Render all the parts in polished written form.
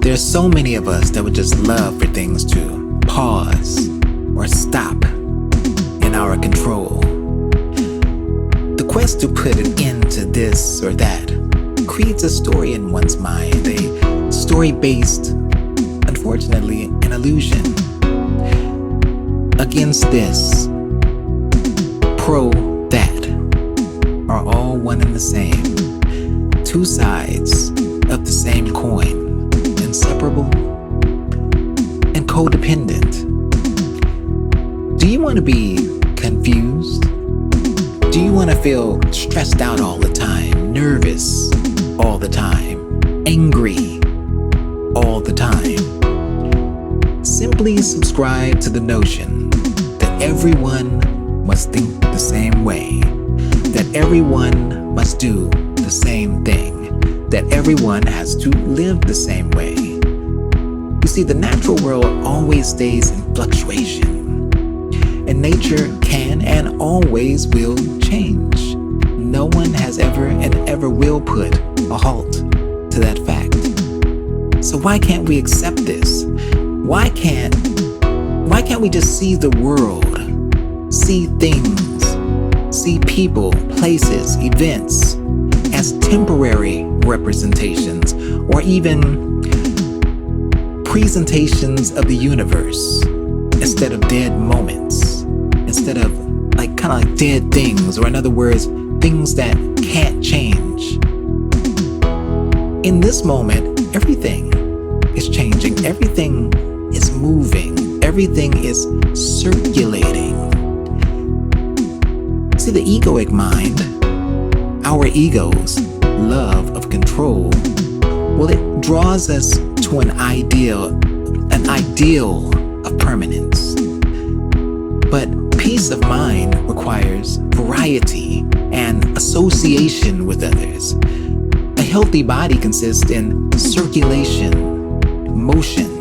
There's so many of us that would just love for things to pause or stop in our control. The quest to put an end to this or that creates a story in one's mind, a story based, unfortunately, an illusion. Against this, pro that, are all one and the same. Two sides of the same coin, inseparable and codependent. Do you want to be confused? Do you want to feel stressed out all the time, nervous all the time, angry all the time? Simply subscribe to the notion that everyone must think the same way, that everyone must do the same thing, that everyone has to live the same way. You see, the natural world always stays in fluctuation, and nature can and always will change. No one has ever and ever will put a halt to that fact. So why can't we accept this? Why can't we just see the world, see things, see people, places, events as temporary representations or even presentations of the universe instead of dead moments, instead of kind of like dead things, or in other words, things that can't change. In this moment, everything is changing, everything is moving, everything is circulating. See, the egoic mind, our ego's love of control, well, it draws us to an ideal of permanence. But peace of mind requires variety and association with others. A healthy body consists in circulation, motion,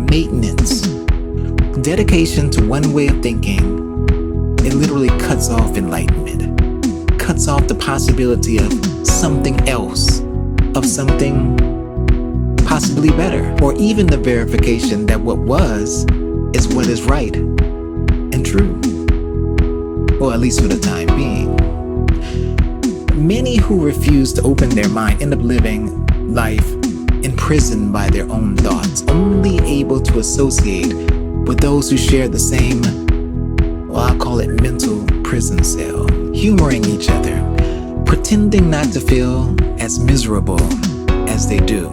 maintenance, dedication to one way of thinking. It literally cuts off enlightenment, cuts off the possibility of something else, of something possibly better, or even the verification that what was is what is right and true, or at least for the time being. Many who refuse to open their mind end up living life imprisoned by their own thoughts, only able to associate with those who share the same, well, I'll call it mental prison cell, humoring each other, pretending not to feel as miserable as they do.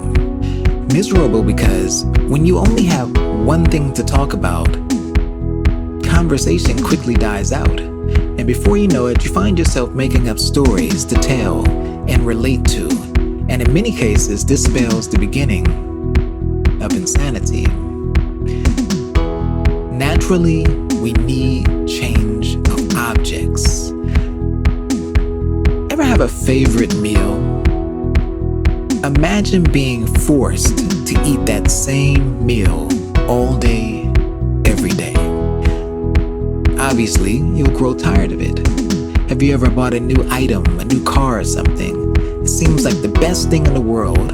Miserable because when you only have one thing to talk about, conversation quickly dies out. And before you know it, you find yourself making up stories to tell and relate to. And in many cases, this spells the beginning of insanity. Naturally, we need change of objects. Ever have a favorite meal? Imagine being forced to eat that same meal all day, every day. Obviously, you'll grow tired of it. Have you ever bought a new item, a new car or something? It seems like the best thing in the world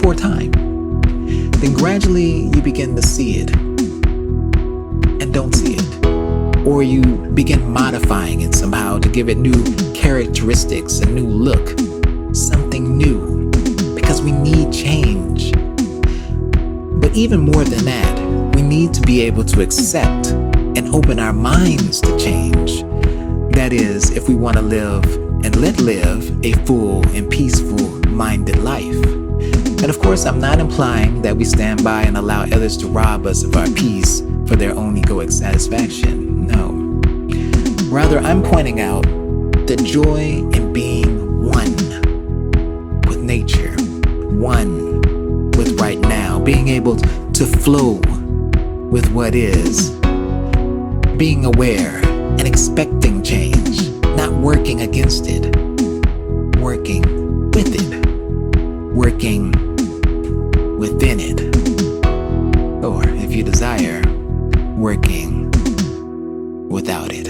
for a time. Then gradually you begin to see it and don't see it. Or you begin modifying it somehow to give it new characteristics, a new look, something new, because we need change. But even more than that, we need to be able to accept and open our minds to change. That is, if we want to live and live a full and peaceful-minded life. And of course, I'm not implying that we stand by and allow others to rob us of our peace for their own egoic satisfaction. No. Rather, I'm pointing out the joy in being one with nature, one with right now, being able to flow with what is, being aware and expecting change, not working against it, working with it, working within it, or if you desire, working without it.